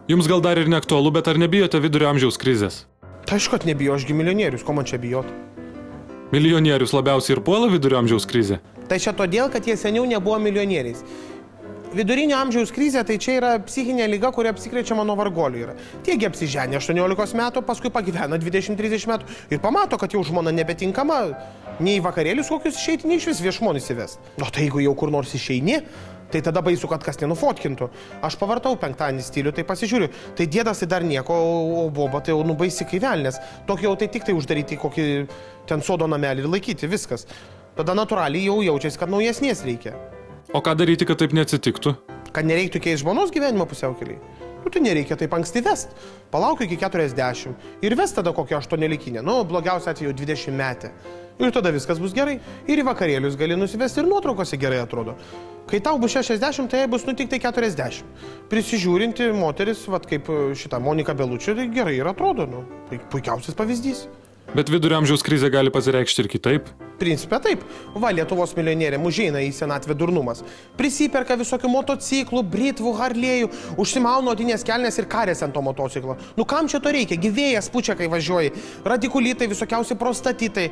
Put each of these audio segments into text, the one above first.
Jums gal dar ir neaktualu, bet ar nebijote vidurio amžiaus krizės? Tai aišku, kad nebijo, ašgi milijonierius, ko man čia bijot? Milijonierius labiausiai ir puola vidurio amžiaus krizė? Tai čia todėl, kad jie seniau nebuvo milijonieriais. Vidurinio amžiaus krizė tai čia yra psichinė liga, kuri apsikrečiama nuo vargolių yra. Tiegi apsiženė 18 metų, paskui pagyvena 20-30 metų ir pamato, kad jau žmona nebetinkama nei vakarėlius kokius išeiti, nei iš vis viešumon įsivest. O tai jeigu jau kur nors išeini, tai tada baisu, kad kas nenufotkintų. Aš pavartau penktadienį stilių, tai pasižiūriu. Tai dėdas tai dar nieko, o boba tai jau nubaisi kai velnės. Tokį jau tai tik tai uždaryti kokį ten sodo namelį ir laikyti, viskas. Tada natūraliai jau jaučiasi, kad naujesnės reikia. O ką daryti, kad taip neatsitiktų? Kad nereiktų keisti žmonos gyvenimo pusiaukelį. Nu, tai nereikia taip anksti vest. Palauk iki 40. Ir vest tada kokią 8-likinę. Nu, blogiausia atveju 20 metę. Ir tada viskas bus gerai. Ir į vakarėlius gali nusivesti ir nuotraukose gerai atrodo. Kai tau bus 60, tai bus tik tai 40. Prisižiūrinti moteris, vat kaip šitą Monika Belučio, tai gerai ir atrodo. Nu, puikiausias pavyzdys. Bet vidurio amžiaus krizė gali pasireikšti ir kitaip? Principė taip. Va, Lietuvos milijonierė užeina į senatvę durnumas. Prisiperka visokių motociklų, britvų, harlėjų, užsimauna odinės kelnes ir karės ant to motociklo. Nu kam čia to reikia? Gyvėjas pučia, kai važiuoji. Radikulitai, visokiausi prostatitai.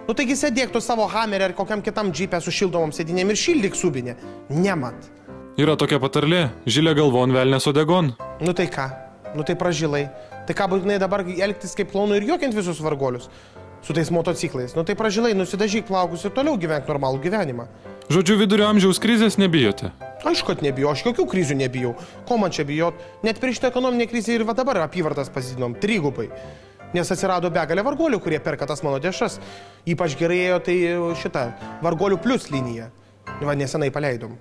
Nu taigi sėdėk tu savo Hammerį ar kokiam kitam džipę su šildomom sėdinėm ir šildyk subinę. Nemat. Yra tokia patarlė, žilė galvon, velnės odegon. Nu tai ką? Nu tai pražilai. Tai ką būtinai dabar elgtis kaip klounų ir juokiant visus vargolius? Su tais motociklais. Nu tai pražilai, nusidažyk plaukus ir toliau gyvenk normalų gyvenimą. Žodžiu, vidurio amžiaus krizės nebijote? Aišku, kad nebijau, aš jokių krizių nebijau. Ko man čia bijot? Net prieš šitą ekonominę krizę ir va dabar apyvartas pasidinom 3 Nes atsirado begalė vargolių, kurie perka tas mano dešas. Ypač gerai ėjo tai šitą vargolių plus liniją. Va nesenai paleidom.